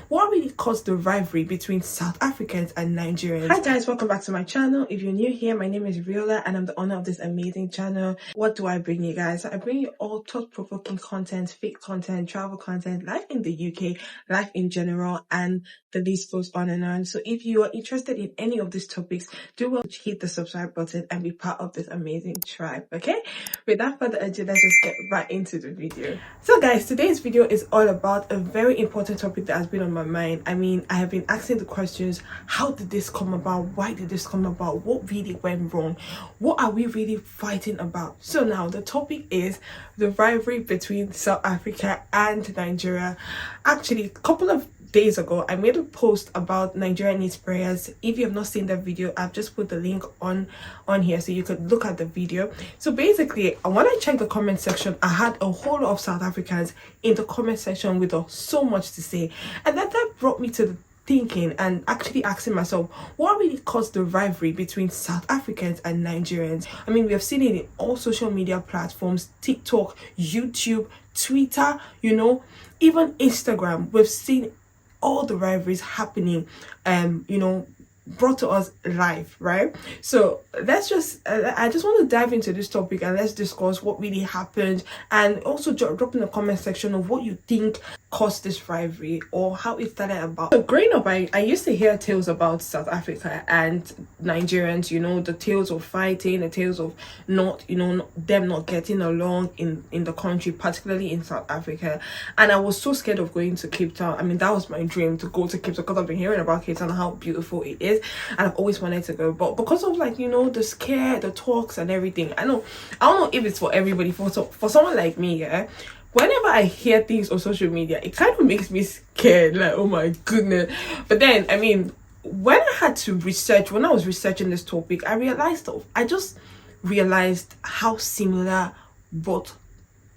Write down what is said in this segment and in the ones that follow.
what really caused the rivalry between South Africans and Nigerians. Hi guys, welcome back to my channel. If you're new here, my name is Riola and I'm the owner of this amazing channel. What do I bring you guys? I bring you all thought-provoking content, fake content, travel content, life in the UK, life in general, and the list goes on and on. So if you are interested in any of these topics, do well to hit the subscribe button and be part of this amazing tribe, okay? Without further ado, let's just get right into the video. So guys, today's video is all about a very important topic that has been on my mind. I mean, I have been asking the questions: how did this come about? Why did this come about? What really went wrong? What are we really fighting about? So now the topic is the rivalry between South Africa and Nigeria. Actually, a couple of days ago I made a post about Nigeria needs prayers. If you have not seen that video, I've just put the link on here so you could look at the video. So basically, when I checked the comment section, I had a whole lot of South Africans in the comment section with so much to say, and that brought me to the thinking and actually asking myself, what really caused the rivalry between South Africans and Nigerians? I mean, we have seen it in all social media platforms: TikTok, YouTube, Twitter, even Instagram. We've seen all the rivalries happening, brought to us live, right? So let's just I just want to dive into this topic and let's discuss what really happened, and also drop in the comment section of what you think caused this rivalry or how it started about. So growing up, I used to hear tales about South Africa and Nigerians, the tales of fighting, the tales of them not getting along in the country, particularly in South Africa. And I was so scared of going to Cape Town. I mean, that was my dream, to go to Cape Town, because I've been hearing about Cape Town and how beautiful it is, and I've always wanted to go. But because of the scare, the talks and everything, I don't know if it's for everybody. For someone like me, yeah, whenever I hear things on social media, it kind of makes me scared, like, oh my goodness. But then, I mean, when I was researching this topic, I just realized how similar both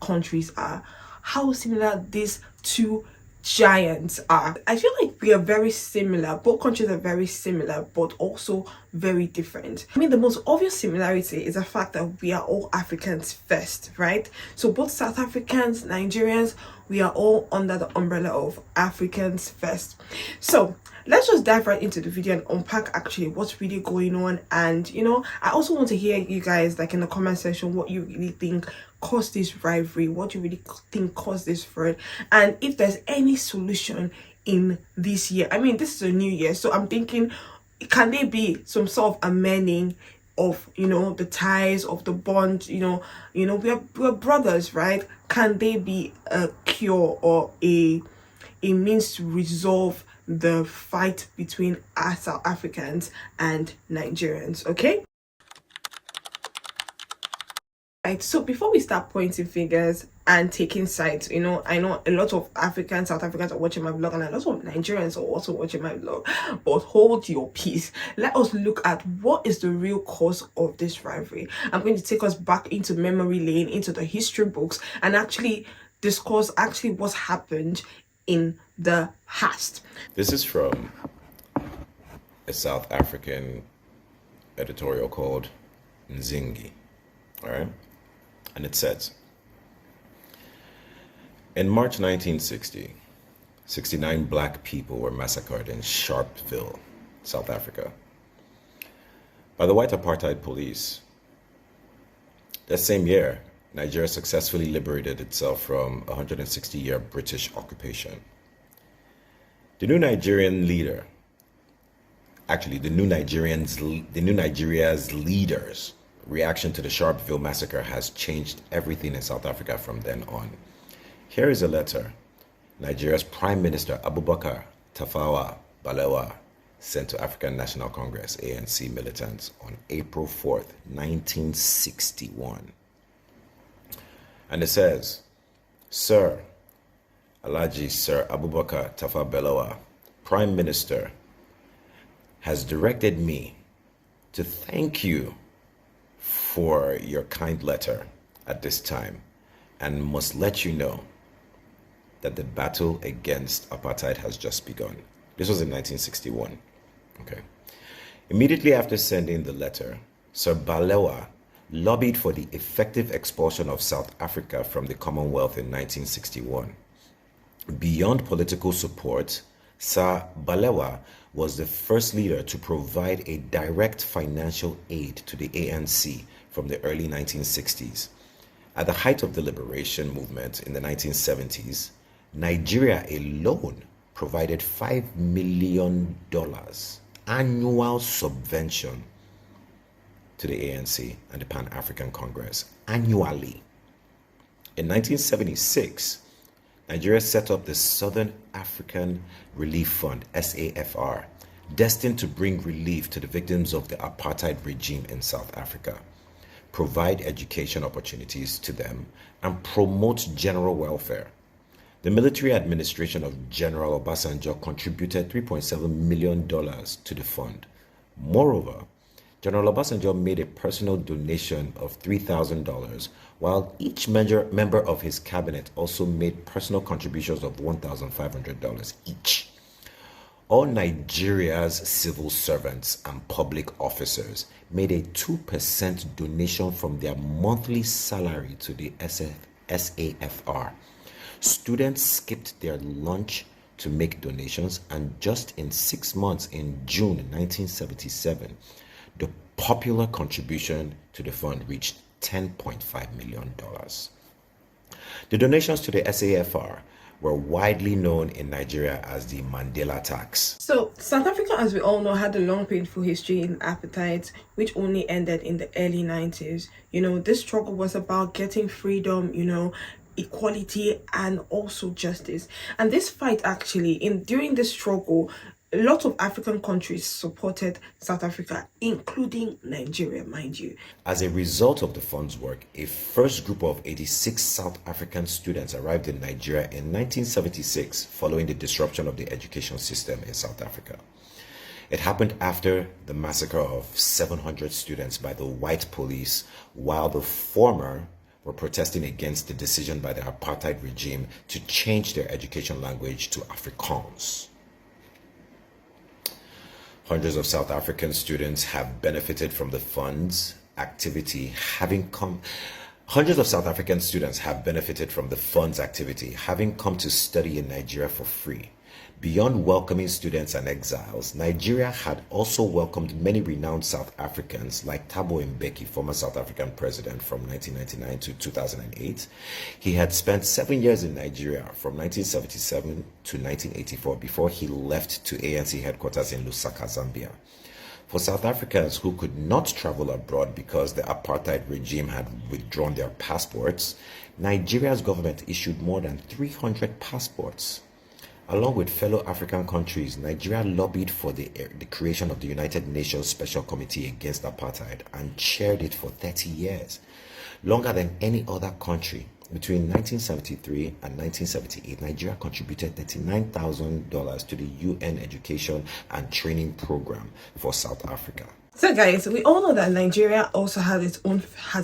countries are, how similar these two giants are. I feel like we are very similar. Both countries are very similar, but also very different. I mean, the most obvious similarity is the fact that we are all Africans first, right? So both South Africans, Nigerians, we are all under the umbrella of Africans first. So let's just dive right into the video and unpack actually what's really going on. And I also want to hear you guys, like, in the comment section, what you really think caused this rivalry, what you really think caused this fraud, and if there's any solution in this year. I mean, this is a new year, so I'm thinking, can there be some sort of amending of the ties, of the bond? We're brothers, right? Can there be a cure or a means to resolve the fight between us South Africans and Nigerians? Okay, right. So before we start pointing fingers and taking sides, I know a lot of South Africans are watching my vlog, and a lot of Nigerians are also watching my vlog, but hold your peace. Let us look at what is the real cause of this rivalry. I'm going to take us back into memory lane, into the history books, and actually discuss what's happened in the past. This is from a South African editorial called Nzingi, all right? And it says, in March 1960, 69 black people were massacred in Sharpeville, South Africa, by the white apartheid police. That same year, Nigeria successfully liberated itself from a 160-year British occupation. The new Nigeria's leaders' reaction to the Sharpeville massacre has changed everything in South Africa from then on. Here is a letter Nigeria's Prime Minister Abubakar Tafawa Balewa sent to African National Congress (ANC) militants on April 4th, 1961. And it says, Sir Alhaji Sir Abubakar Tafawa Balewa, Prime Minister, has directed me to thank you for your kind letter at this time, and must let you know that the battle against apartheid has just begun. This was in 1961. Okay. Immediately after sending the letter, Sir Balewa lobbied for the effective expulsion of South Africa from the Commonwealth in 1961. Beyond political support, Sir Balewa was the first leader to provide a direct financial aid to the ANC from the early 1960s. At the height of the liberation movement in the 1970s, Nigeria alone provided $5 million annual subvention to the ANC and the Pan-African Congress annually. In 1976, Nigeria set up the Southern African Relief Fund, SAFR, destined to bring relief to the victims of the apartheid regime in South Africa, provide education opportunities to them, and promote general welfare. The military administration of General Obasanjo contributed $3.7 million to the fund. Moreover, General Obasanjo made a personal donation of $3,000, while each member of his cabinet also made personal contributions of $1,500 each. All Nigeria's civil servants and public officers made a 2% donation from their monthly salary to the SAFR. Students skipped their lunch to make donations, and just in 6 months, in June 1977, the popular contribution to the fund reached $10.5 million. The donations to the SAFR were widely known in Nigeria as the Mandela tax. So, South Africa, as we all know, had a long, painful history in apartheid, which only ended in the early 90s. This struggle was about getting freedom, equality, and also justice. And this fight, actually, during this struggle, a lot of African countries supported South Africa, including Nigeria, mind you. As a result of the fund's work, a first group of 86 South African students arrived in Nigeria in 1976 following the disruption of the education system in South Africa. It happened after the massacre of 700 students by the white police, while the former were protesting against the decision by the apartheid regime to change their education language to Afrikaans. Hundreds of South African students have benefited from the fund's activity, having come to study in Nigeria for free. Beyond welcoming students and exiles, Nigeria had also welcomed many renowned South Africans like Thabo Mbeki, former South African president from 1999 to 2008. He had spent 7 years in Nigeria from 1977 to 1984 before he left to ANC headquarters in Lusaka, Zambia. For South Africans who could not travel abroad because the apartheid regime had withdrawn their passports, Nigeria's government issued more than 300 passports. Along with fellow African countries, Nigeria lobbied for the creation of the United Nations Special Committee Against Apartheid and chaired it for 30 years, longer than any other country. Between 1973 and 1978, Nigeria contributed $39,000 to the UN Education and Training Program for South Africa. So guys, we all know that Nigeria also has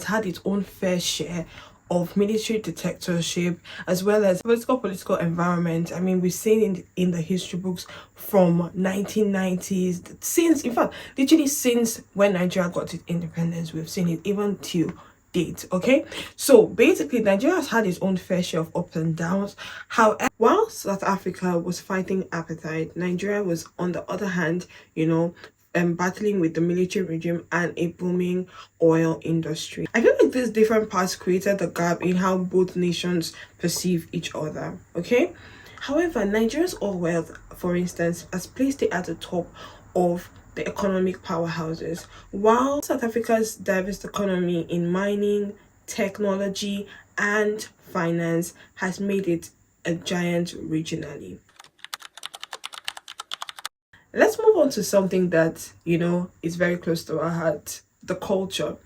had its own fair share of military dictatorship, as well as political environment. I mean, we've seen in the history books from 1990s, since when Nigeria got its independence. We've seen it even till date. Okay, so basically Nigeria has had its own fair share of ups and downs. However, while South Africa was fighting apartheid, Nigeria was, on the other hand, battling with the military regime and a booming oil industry. I feel like these different parts created a gap in how both nations perceive each other. Okay, however, Nigeria's oil wealth, for instance, has placed it at the top of the economic powerhouses, while South Africa's diverse economy in mining, technology, and finance has made it a giant regionally. Let's move on to something that, is very close to our heart, the culture.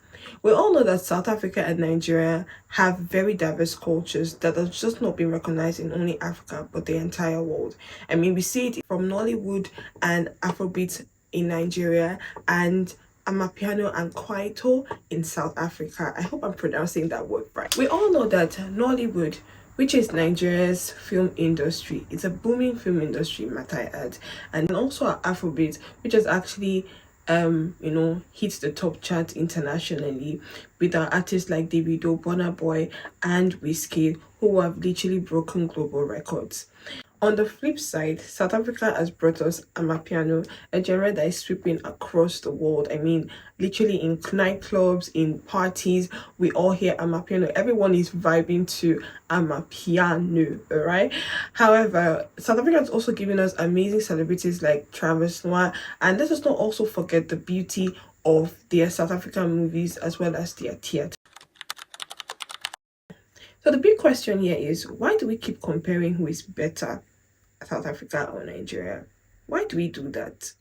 We all know that South Africa and Nigeria have very diverse cultures that have just not been recognized in only Africa, but the entire world. I mean, we see it from Nollywood and Afrobeat in Nigeria, and Amapiano and Kwaito in South Africa. I hope I'm pronouncing that word right. We all know that Nollywood, which is Nigeria's film industry, it's a booming film industry, might I add, and also Afrobeat, which has actually hit the top chart internationally with our artists like Davido, Burna Boy, and Wizkid, who have literally broken global records. On the flip side, South Africa has brought us Amapiano, a genre that is sweeping across the world. I mean, literally in nightclubs, in parties, we all hear Amapiano. Everyone is vibing to Amapiano, alright? However, South Africa has also given us amazing celebrities like Travis Noir, and let us not also forget the beauty of their South African movies as well as their theatre. So the big question here is, why do we keep comparing who is better, South Africa or Nigeria? Why do we do that?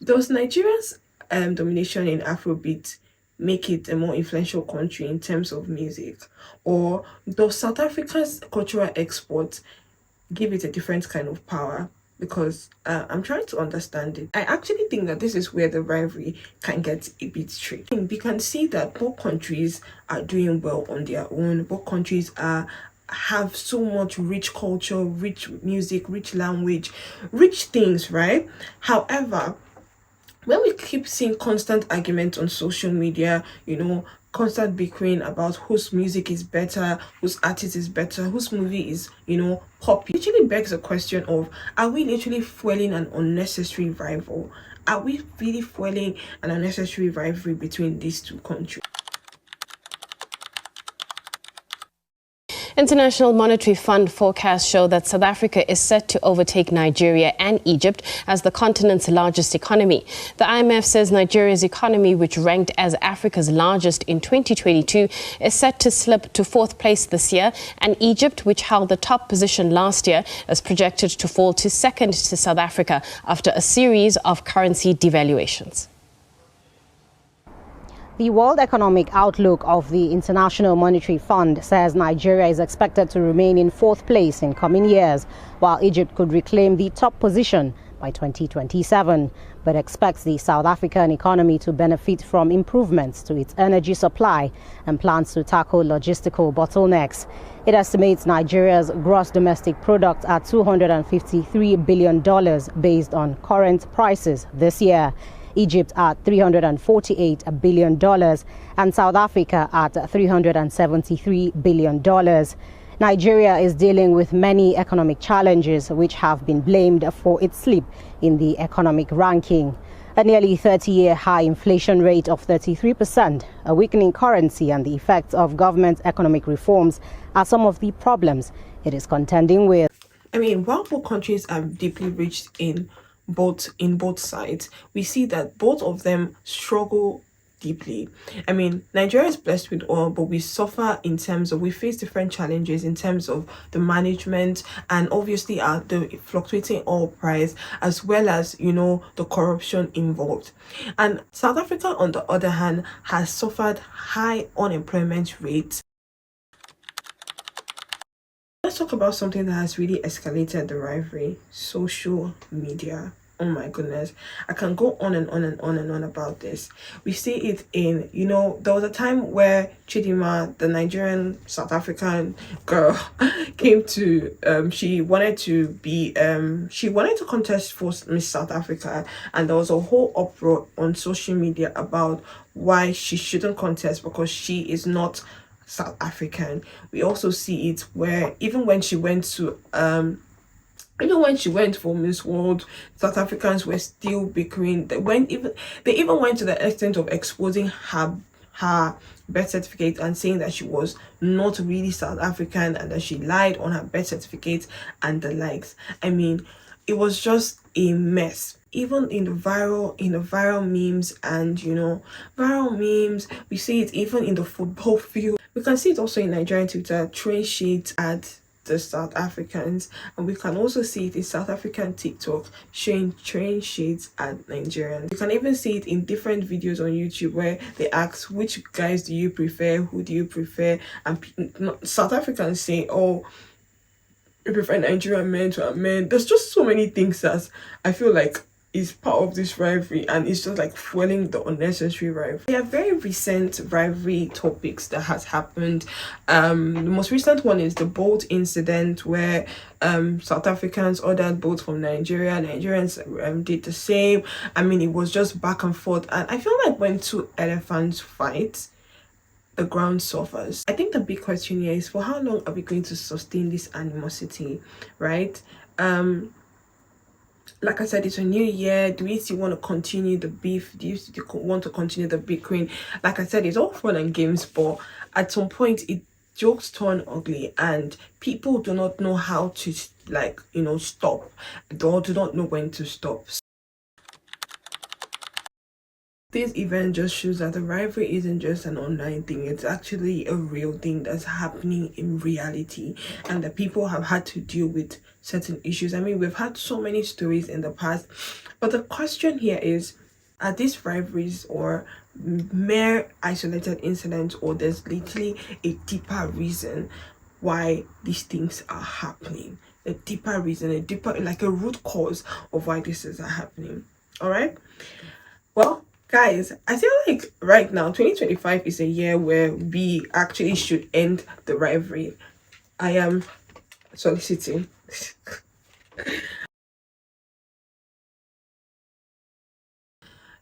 Does Nigeria's domination in Afrobeat make it a more influential country in terms of music? Or does South Africa's cultural export give it a different kind of power? Because I'm trying to understand it. I actually think that this is where the rivalry can get a bit tricky. We can see that both countries are doing well on their own. Both countries have so much rich culture, rich music, rich language, rich things, right? However, when we keep seeing constant argument on social media, constant bickering about whose music is better, whose artist is better, whose movie is, pop, it actually begs the question of, are we literally fueling an unnecessary rival? Are we really fueling an unnecessary rivalry between these two countries? International Monetary Fund forecasts show that South Africa is set to overtake Nigeria and Egypt as the continent's largest economy. The IMF says Nigeria's economy, which ranked as Africa's largest in 2022, is set to slip to fourth place this year, and Egypt, which held the top position last year, is projected to fall to second to South Africa after a series of currency devaluations. The World Economic Outlook of the International Monetary Fund says Nigeria is expected to remain in fourth place in coming years, while Egypt could reclaim the top position by 2027, but expects the South African economy to benefit from improvements to its energy supply and plans to tackle logistical bottlenecks. It estimates Nigeria's gross domestic product at $253 billion based on current prices this year. Egypt at $348 billion and South Africa at $373 billion. Nigeria is dealing with many economic challenges which have been blamed for its slip in the economic ranking. A nearly 30-year high inflation rate of 33%, a weakening currency and the effects of government economic reforms are some of the problems it is contending with. I mean, while both countries are deeply rich in both sides, we see that both of them struggle deeply. I mean, Nigeria is blessed with oil, but we suffer in terms of, we face different challenges in terms of the management and obviously the fluctuating oil price, as well as the corruption involved. And South Africa, on the other hand, has suffered high unemployment rates. Let's talk about something that has really escalated the rivalry: social media. Oh my goodness, I can go on and on and on and on about this. We see it in, there was a time where Chidima, the Nigerian South African girl, came to, she wanted to contest for Miss South Africa, and there was a whole uproar on social media about why she shouldn't contest because she is not South African. We also see it where even when she went for Miss World, South Africans were still bickering. They even went to the extent of exposing her birth certificate and saying that she was not really South African and that she lied on her birth certificate and the likes. I mean, it was just a mess. Even in the viral memes and viral memes, we see it even in the football field. We can see it also in Nigerian Twitter, throwing shades at the South Africans, and we can also see it in South African TikTok showing train shades at Nigerians. You can even see it in different videos on YouTube where they ask, which guys do you prefer, who do you prefer, and South Africans say, oh, you prefer Nigerian men to men. There's just so many things that I feel like is part of this rivalry, and it's just like fueling the unnecessary rivalry. There are very recent rivalry topics that has happened. The most recent one is the boat incident where South Africans ordered boats from Nigeria. Nigerians did the same. I mean, it was just back and forth, and I feel like when two elephants fight, the ground suffers. I think the big question here is, for how long are we going to sustain this animosity, right? Like I said, it's a new year. Do we still want to continue the beef? Do you still want to continue the bickering? Like I said, it's all fun and games, but at some point it jokes turn ugly and people do not know how to, like, you know, stop, or do not know when to stop. This event just shows that the rivalry isn't just an online thing, it's actually a real thing that's happening in reality, and that people have had to deal with certain issues. I mean, we've had so many stories in the past, but the question here is, are these rivalries or mere isolated incidents, or there's literally a deeper reason why these things are happening? A deeper reason, a deeper, like a root cause of why this is happening. All right, well, guys, I feel like right now 2025 is a year where we actually should end the rivalry. I am soliciting.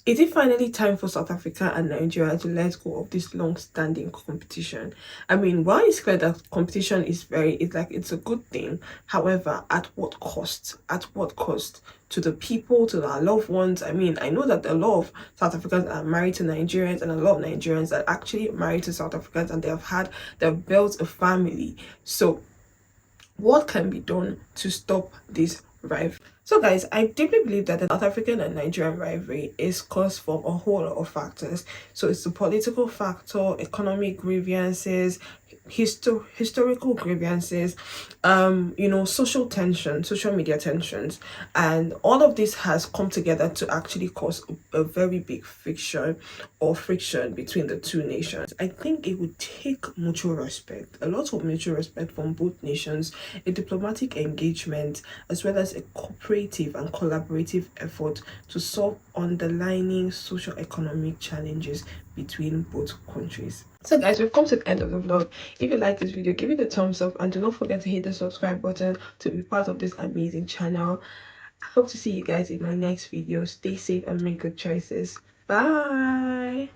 Is it finally time for South Africa and Nigeria to let go of this long-standing competition? I mean, while it's clear that competition is it's a good thing, however, at what cost? At what cost to the people, to our loved ones? I mean, I know that a lot of South Africans are married to Nigerians, and a lot of Nigerians are actually married to South Africans, and they've built a family. So what can be done to stop this rivalry? So guys, I deeply believe that the South African and Nigerian rivalry is caused from a whole lot of factors. So it's the political factor, economic grievances, historical grievances, you know, social tension, social media tensions, and all of this has come together to actually cause a very big friction between the two nations. I think it would take mutual respect, a lot of mutual respect from both nations, a diplomatic engagement, as well as a cooperative and collaborative effort to solve underlying socio-economic challenges between both countries. So guys, we've come to the end of the vlog. If you like this video, give it a thumbs up, and do not forget to hit the subscribe button to be part of this amazing channel. I hope to see you guys in my next video. Stay safe and make good choices. Bye.